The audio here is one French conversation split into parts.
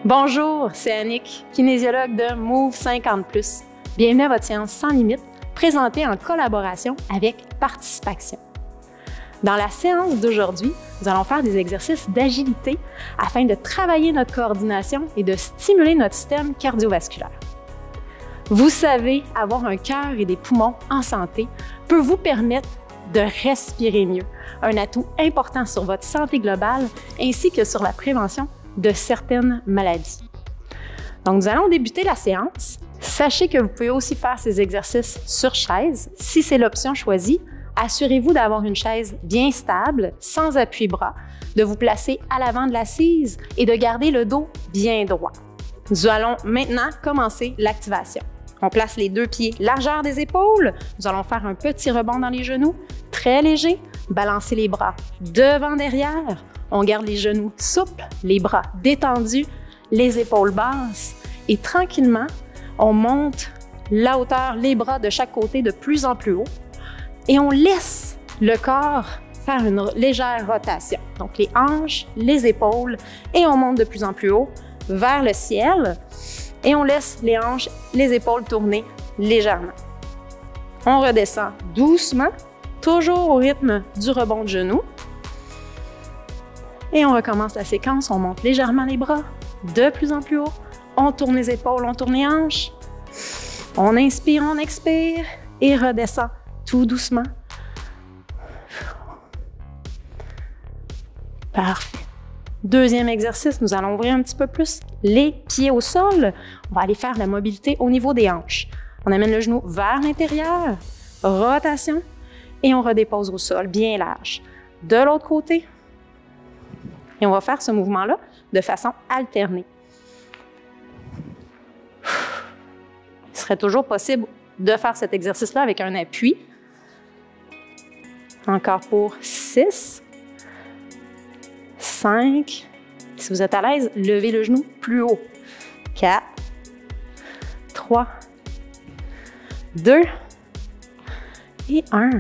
Bonjour, c'est Annick, kinésiologue de Move 50+. Bienvenue à votre séance sans limite, présentée en collaboration avec Participaction. Dans la séance d'aujourd'hui, nous allons faire des exercices d'agilité afin de travailler notre coordination et de stimuler notre système cardiovasculaire. Vous savez, avoir un cœur et des poumons en santé peut vous permettre de respirer mieux, un atout important sur votre santé globale ainsi que sur la prévention de certaines maladies. Donc, nous allons débuter la séance. Sachez que vous pouvez aussi faire ces exercices sur chaise. Si c'est l'option choisie, assurez-vous d'avoir une chaise bien stable, sans appui-bras, de vous placer à l'avant de l'assise et de garder le dos bien droit. Nous allons maintenant commencer l'activation. On place les deux pieds largeur des épaules. Nous allons faire un petit rebond dans les genoux, très léger. Balancer les bras devant, derrière. On garde les genoux souples, les bras détendus, les épaules basses. Et tranquillement, on monte la hauteur, les bras de chaque côté de plus en plus haut. Et on laisse le corps faire une légère rotation. Donc, les hanches, les épaules, et on monte de plus en plus haut vers le ciel. Et on laisse les hanches, les épaules tourner légèrement. On redescend doucement, toujours au rythme du rebond de genoux. Et on recommence la séquence, on monte légèrement les bras, de plus en plus haut. On tourne les épaules, on tourne les hanches. On inspire, on expire et redescend tout doucement. Parfait. Deuxième exercice, nous allons ouvrir un petit peu plus les pieds au sol. On va aller faire la mobilité au niveau des hanches. On amène le genou vers l'intérieur, rotation, et on redépose au sol, bien large. De l'autre côté, et on va faire ce mouvement-là de façon alternée. Il serait toujours possible de faire cet exercice-là avec un appui. Encore pour 6, 5. Si vous êtes à l'aise, levez le genou plus haut. 4, 3, 2 et 1.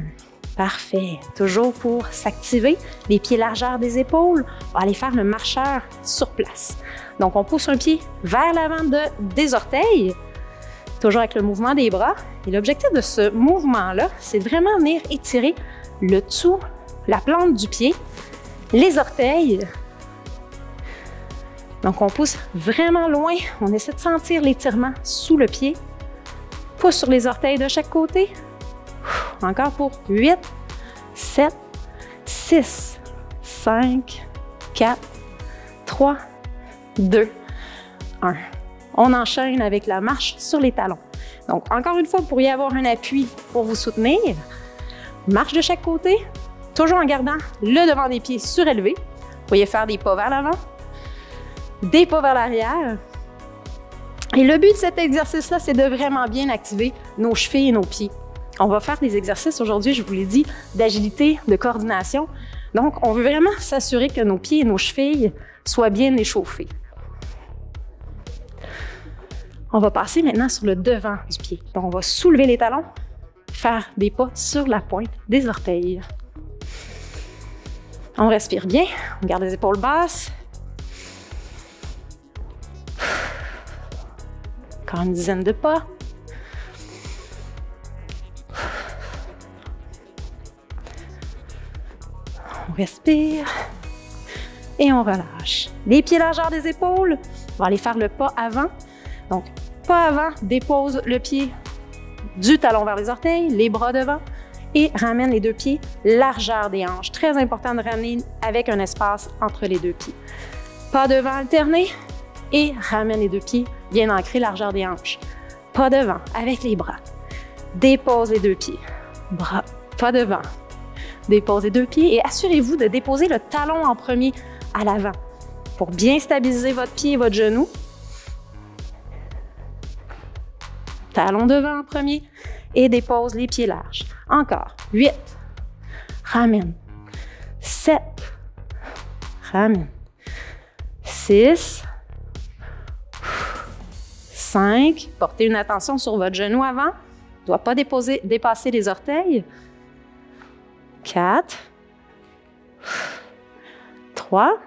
Parfait. Toujours pour s'activer, les pieds largeur des épaules, on va aller faire le marcheur sur place. Donc, on pousse un pied vers l'avant des orteils, toujours avec le mouvement des bras. Et l'objectif de ce mouvement-là, c'est de vraiment venir étirer le tout, la plante du pied, les orteils. Donc, on pousse vraiment loin. On essaie de sentir l'étirement sous le pied. Pousse sur les orteils de chaque côté. Encore pour 8, 7, 6, 5, 4, 3, 2, 1. On enchaîne avec la marche sur les talons. Donc, encore une fois, vous pourriez avoir un appui pour vous soutenir. Marche de chaque côté, toujours en gardant le devant des pieds surélevé. Vous pourriez faire des pas vers l'avant, des pas vers l'arrière. Et le but de cet exercice-là, c'est de vraiment bien activer nos chevilles et nos pieds. On va faire des exercices aujourd'hui, je vous l'ai dit, d'agilité, de coordination. Donc, on veut vraiment s'assurer que nos pieds et nos chevilles soient bien échauffés. On va passer maintenant sur le devant du pied. Donc, on va soulever les talons, faire des pas sur la pointe des orteils. On respire bien, on garde les épaules basses. Encore une dizaine de pas. On respire et on relâche. Les pieds largeur des épaules, on va aller faire le pas avant. Donc, pas avant, dépose le pied du talon vers les orteils, les bras devant et ramène les deux pieds largeur des hanches. Très important de ramener avec un espace entre les deux pieds. Pas devant alterné et ramène les deux pieds bien ancrés largeur des hanches. Pas devant avec les bras. Dépose les deux pieds. Bras, pas devant. Dépose les deux pieds et assurez-vous de déposer le talon en premier à l'avant pour bien stabiliser votre pied et votre genou. Talon devant en premier et dépose les pieds larges. Encore. 8. Ramène. 7. Ramène. 6. 5. Portez une attention sur votre genou avant. Ne doit pas dépasser les orteils. 4. 3.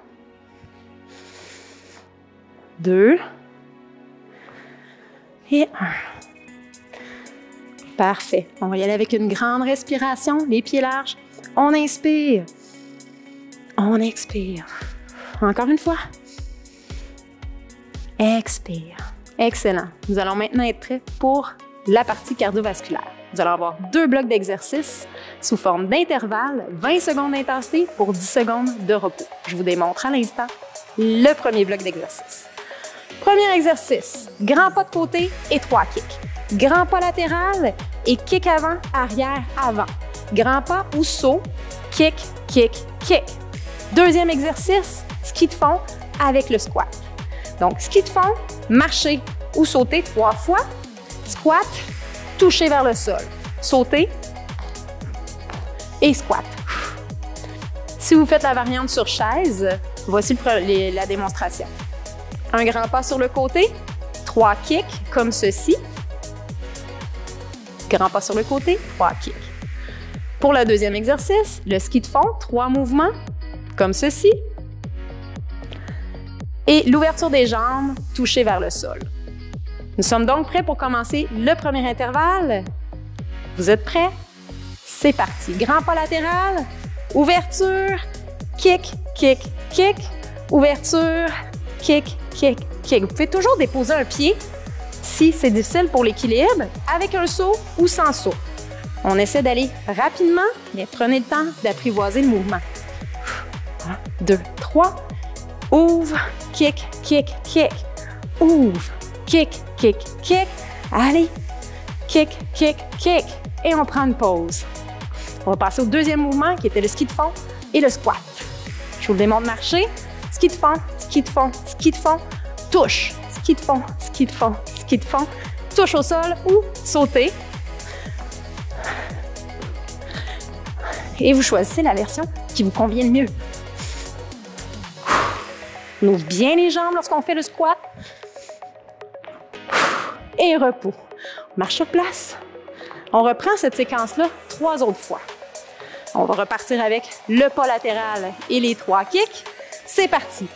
2 et 1. Parfait. On va y aller avec une grande respiration, les pieds larges. On inspire. On expire. Encore une fois. Expire. Excellent. Nous allons maintenant être prêts pour la partie cardiovasculaire. Nous allons avoir 2 blocs d'exercice sous forme d'intervalle, 20 secondes d'intensité pour 10 secondes de repos. Je vous démontre à l'instant le premier bloc d'exercice. Premier exercice, grand pas de côté et 3 kicks. Grand pas latéral et kick avant, arrière, avant. Grand pas ou saut, kick, kick, kick. Deuxième exercice, ski de fond avec le squat. Donc, ski de fond, marcher ou sauter 3 fois. Squat, toucher vers le sol. Sauter et squat. Si vous faites la variante sur chaise, voici la démonstration. Un grand pas sur le côté, 3 kicks comme ceci. Grand pas sur le côté, 3 kicks. Pour le deuxième exercice, le ski de fond, 3 mouvements comme ceci. Et l'ouverture des jambes, toucher vers le sol. Nous sommes donc prêts pour commencer le premier intervalle. Vous êtes prêts? C'est parti. Grand pas latéral, ouverture, kick, kick, kick, ouverture, kick, kick, kick. Vous pouvez toujours déposer un pied si c'est difficile pour l'équilibre, avec un saut ou sans saut. On essaie d'aller rapidement, mais prenez le temps d'apprivoiser le mouvement. 1, 2, 3. Ouvre, kick, kick, kick. Ouvre, kick, kick, kick. Allez, kick, kick, kick. Et on prend une pause. On va passer au deuxième mouvement qui était le ski de fond et le squat. Je vous le démontre marcher. Ski de fond, ski de fond, ski de fond. Touche, ski de fond, ski de fond, ski de fond. Touche au sol ou sauter. Et vous choisissez la version qui vous convient le mieux. On ouvre bien les jambes lorsqu'on fait le squat. Et repos. On marche sur place. On reprend cette séquence-là 3 autres fois. On va repartir avec le pas latéral et les 3 kicks. C'est parti.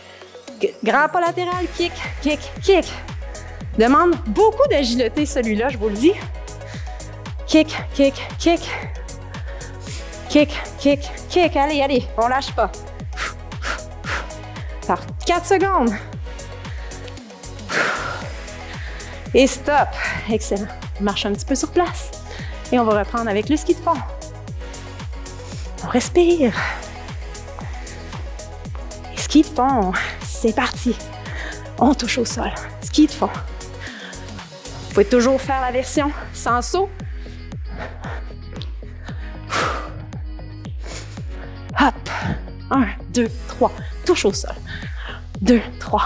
Grand pas latéral, kick, kick, kick. Demande beaucoup d'agilité celui-là, je vous le dis. Kick, kick, kick. Kick, kick, kick. Allez, allez, on lâche pas. Par 4 secondes. Et stop. Excellent. On marche un petit peu sur place. Et on va reprendre avec le ski de fond. On respire. Et ski de fond. C'est parti. On touche au sol. Ski de fond. Vous pouvez toujours faire la version sans saut. Hop. 1, 2, 3. Touche au sol. 2, 3.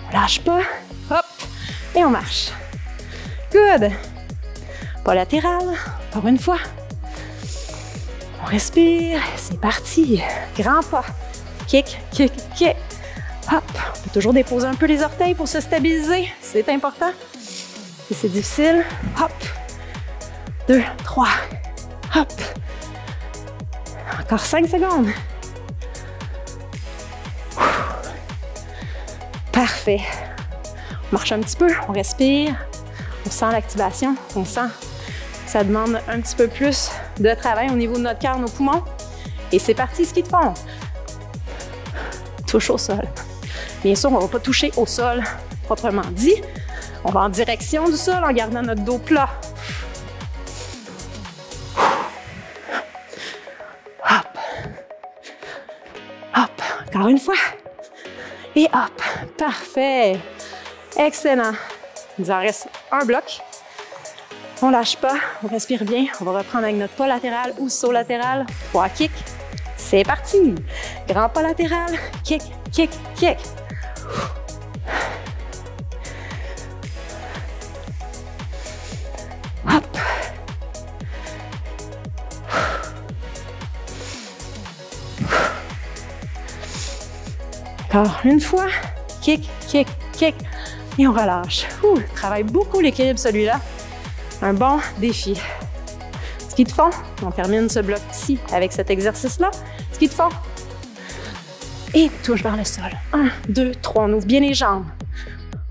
On lâche pas. Hop. Et on marche. Good. Pas latéral. Encore une fois. On respire. C'est parti. Grand pas. Kick, kick, kick. Hop. On peut toujours déposer un peu les orteils pour se stabiliser. C'est important. Si c'est difficile. Hop. 2, 3. Hop. Encore 5 secondes. Parfait. On marche un petit peu, on respire, on sent l'activation, on sent que ça demande un petit peu plus de travail au niveau de notre cœur, nos poumons. Et c'est parti, ski de fond. Touche au sol. Bien sûr, on ne va pas toucher au sol proprement dit. On va en direction du sol en gardant notre dos plat. Hop. Hop. Encore une fois. Et hop. Parfait. Excellent. Il nous en reste un bloc. On lâche pas, on respire bien. On va reprendre avec notre pas latéral ou saut latéral. 3 kicks. C'est parti. Grand pas latéral. Kick, kick, kick. Hop. Encore une fois. Kick, kick, kick. Et on relâche. Ouh, travaille beaucoup l'équilibre celui-là. Un bon défi. Ski de fond. On termine ce bloc-ci avec cet exercice-là. Ski de fond. et touche vers le sol. 1, 2, 3. On ouvre bien les jambes.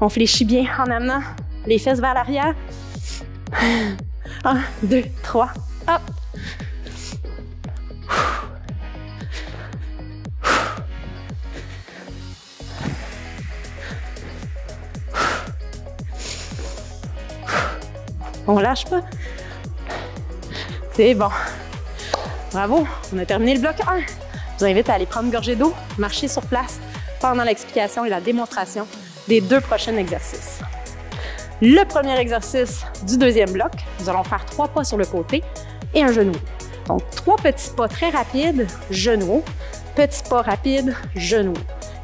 On fléchit bien en amenant les fesses vers l'arrière. 1, 2, 3. Hop. On lâche pas. C'est bon. Bravo, on a terminé le bloc 1. Je vous invite à aller prendre une gorgée d'eau, marcher sur place pendant l'explication et la démonstration des 2 prochains exercices. Le premier exercice du deuxième bloc, nous allons faire 3 pas sur le côté et un genou. Donc, 3 petits pas très rapides, genou, petit pas rapide, genou.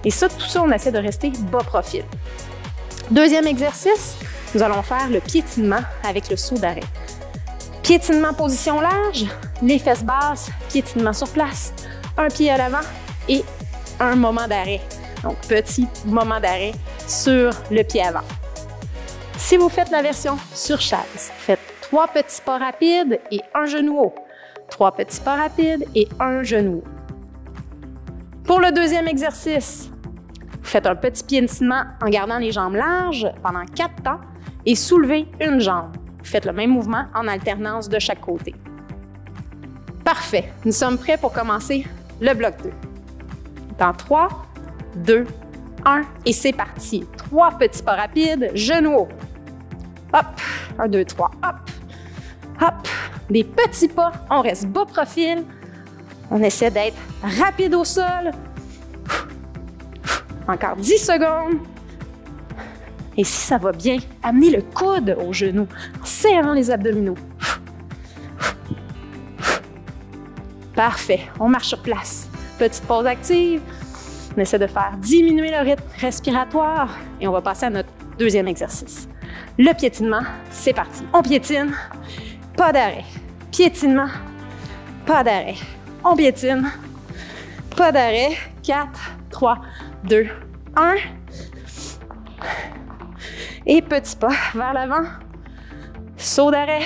Et ça, tout ça, on essaie de rester bas profil. Deuxième exercice, nous allons faire le piétinement avec le saut d'arrêt. Piétinement position large, les fesses basses, piétinement sur place, un pied à l'avant et un moment d'arrêt. Donc, petit moment d'arrêt sur le pied avant. Si vous faites la version sur chaise, faites 3 petits pas rapides et un genou haut. 3 petits pas rapides et un genou haut. Pour le deuxième exercice, vous faites un petit piétinement en gardant les jambes larges pendant 4 temps et soulevez une jambe. Faites le même mouvement en alternance de chaque côté. Parfait. Nous sommes prêts pour commencer le bloc 2. Dans 3, 2, 1 et c'est parti. 3 petits pas rapides, genoux haut. Hop, 1, 2, 3, hop, hop. Des petits pas, on reste bas profil. On essaie d'être rapide au sol. Encore 10 secondes. Et si ça va bien, amenez le coude au genou en serrant les abdominaux. Parfait, on marche sur place. Petite pause active. On essaie de faire diminuer le rythme respiratoire et on va passer à notre deuxième exercice. Le piétinement, c'est parti. On piétine, pas d'arrêt. Piétinement, pas d'arrêt. On piétine, pas d'arrêt. 4, 3, 2, 1. Et petit pas vers l'avant. Saut d'arrêt.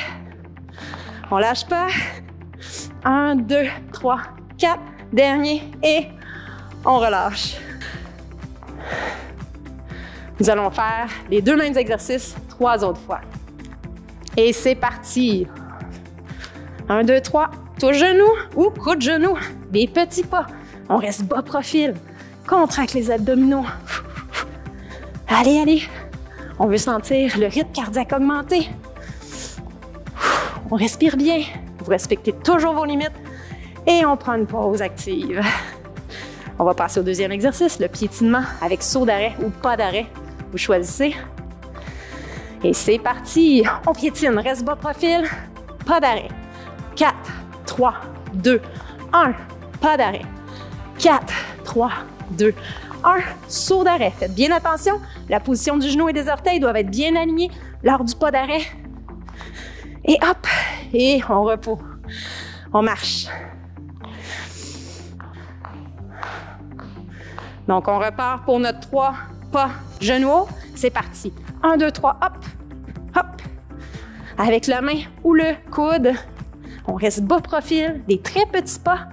On lâche pas. 1, 2, 3, 4. Dernier et on relâche. Nous allons faire les 2 mêmes exercices 3 autres fois. Et c'est parti. 1, 2, 3. Touche genou ou coude genou. Des petits pas. On reste bas profil. Contracte les abdominaux. Allez, allez. On veut sentir le rythme cardiaque augmenter. On respire bien. Vous respectez toujours vos limites. Et on prend une pause active. On va passer au deuxième exercice, le piétinement avec saut d'arrêt ou pas d'arrêt. Vous choisissez. Et c'est parti. On piétine, reste bas profil, pas d'arrêt. 4, 3, 2, 1. Pas d'arrêt. 4, 3, 2, 1. Saut d'arrêt. Faites bien attention. La position du genou et des orteils doivent être bien alignés lors du pas d'arrêt. Et hop. Et on repose. On marche. Donc, on repart pour notre 3 pas genoux haut. C'est parti. 1, 2, 3, hop, hop. Avec la main ou le coude, on reste bas profil, des très petits pas.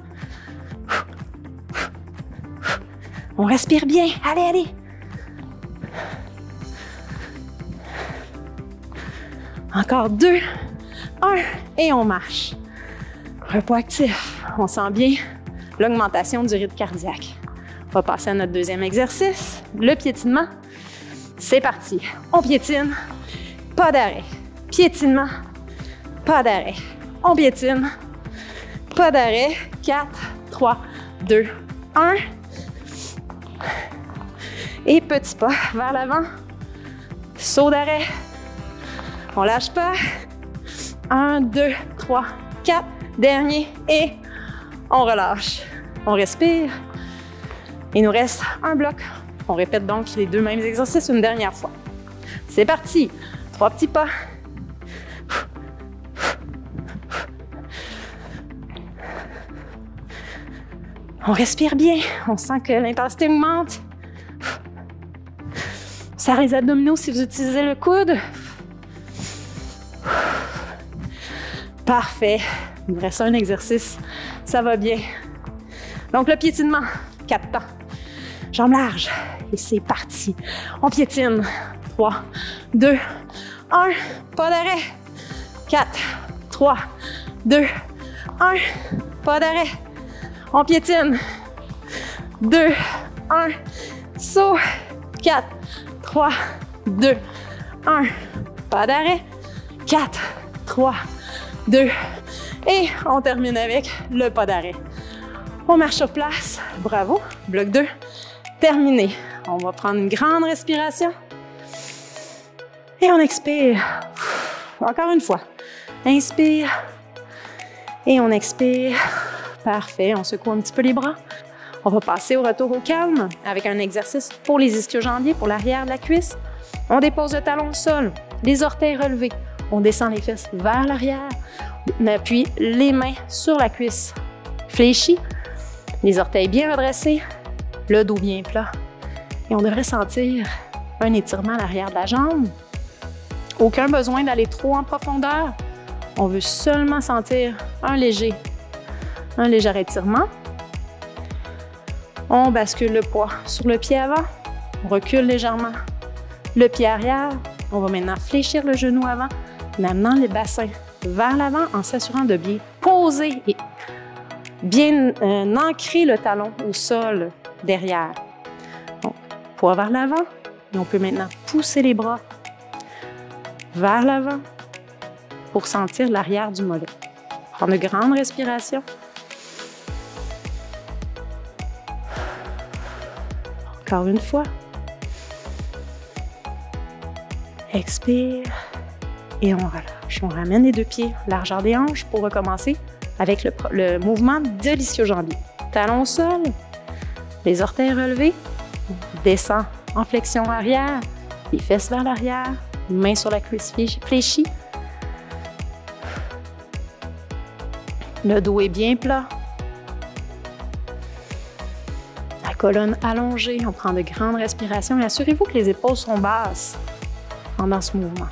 On respire bien. Allez, allez. Encore 2, 1 et on marche. Repos actif. On sent bien l'augmentation du rythme cardiaque. On va passer à notre deuxième exercice, le piétinement. C'est parti. On piétine, pas d'arrêt. Piétinement, pas d'arrêt. On piétine, pas d'arrêt. 4, 3, 2, 1. Et petit pas vers l'avant. Saut d'arrêt. On lâche pas. 1, 2, 3, 4. Dernier et on relâche. On respire. Il nous reste un bloc. On répète donc les 2 mêmes exercices une dernière fois. C'est parti. 3 petits pas. On respire bien. On sent que l'intensité augmente. Serre les abdominaux si vous utilisez le coude. Parfait. Il nous reste un exercice. Ça va bien. Donc, le piétinement, 4 temps. Jambes larges. Et c'est parti. On piétine. 3, 2, 1. Pas d'arrêt. 4, 3, 2, 1. Pas d'arrêt. On piétine. 2, 1. Saut. 4, 3, 2, 1. Pas d'arrêt. 4, 3, 2. Et on termine avec le pas d'arrêt. On marche sur place. Bravo. Bloc 2. Terminé. On va prendre une grande respiration. Et on expire. Encore une fois. Inspire. Et on expire. Parfait. On secoue un petit peu les bras. On va passer au retour au calme avec un exercice pour les ischio-jambiers, pour l'arrière de la cuisse. On dépose le talon au sol, les orteils relevés. On descend les fesses vers l'arrière. On appuie les mains sur la cuisse fléchie, les orteils bien redressés, le dos bien plat. Et on devrait sentir un étirement à l'arrière de la jambe. Aucun besoin d'aller trop en profondeur. On veut seulement sentir un léger étirement. On bascule le poids sur le pied avant. On recule légèrement le pied arrière. On va maintenant fléchir le genou avant, en amenant les bassins vers l'avant en s'assurant de bien poser et bien ancrer le talon au sol derrière. Donc, poids vers l'avant. Et on peut maintenant pousser les bras vers l'avant pour sentir l'arrière du mollet. Prendre de grandes respirations. Encore une fois. Expire et on relâche. On ramène les deux pieds, largeur des hanches pour recommencer avec le mouvement de l'ischio-jambier. Talon au sol, les orteils relevés, descend en flexion arrière, les fesses vers l'arrière, main sur la cuisse fléchie. Le dos est bien plat. La colonne allongée, on prend de grandes respirations et assurez-vous que les épaules sont basses pendant ce mouvement.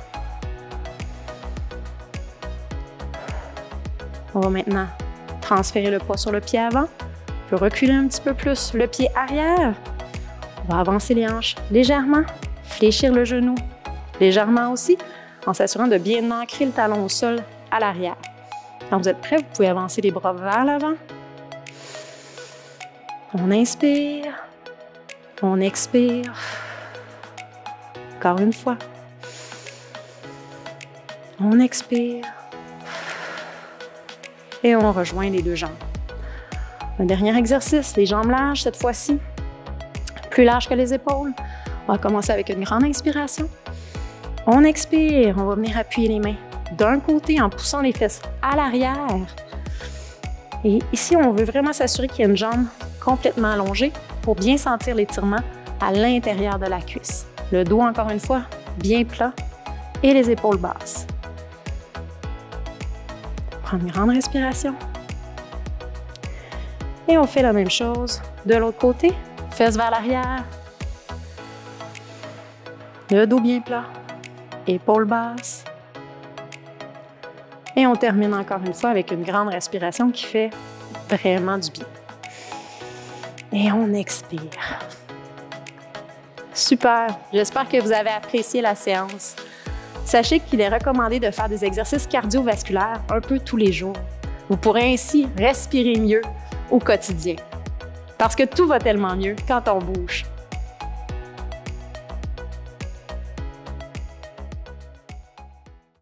On va maintenant transférer le poids sur le pied avant. On peut reculer un petit peu plus le pied arrière. On va avancer les hanches légèrement, fléchir le genou légèrement aussi, en s'assurant de bien ancrer le talon au sol à l'arrière. Quand vous êtes prêt, vous pouvez avancer les bras vers l'avant. On inspire, on expire. Encore une fois. On expire. Et on rejoint les deux jambes. Un dernier exercice, les jambes larges cette fois-ci. Plus larges que les épaules. On va commencer avec une grande inspiration. On expire, on va venir appuyer les mains d'un côté en poussant les fesses à l'arrière. Et ici, on veut vraiment s'assurer qu'il y a une jambe complètement allongée pour bien sentir l'étirement à l'intérieur de la cuisse. Le dos, encore une fois, bien plat et les épaules basses. Prendre une grande respiration. Et on fait la même chose de l'autre côté. Fesses vers l'arrière. Le dos bien plat. Épaules basses. Et on termine encore une fois avec une grande respiration qui fait vraiment du bien. Et on expire. Super! J'espère que vous avez apprécié la séance. Sachez qu'il est recommandé de faire des exercices cardiovasculaires un peu tous les jours. Vous pourrez ainsi respirer mieux au quotidien. Parce que tout va tellement mieux quand on bouge.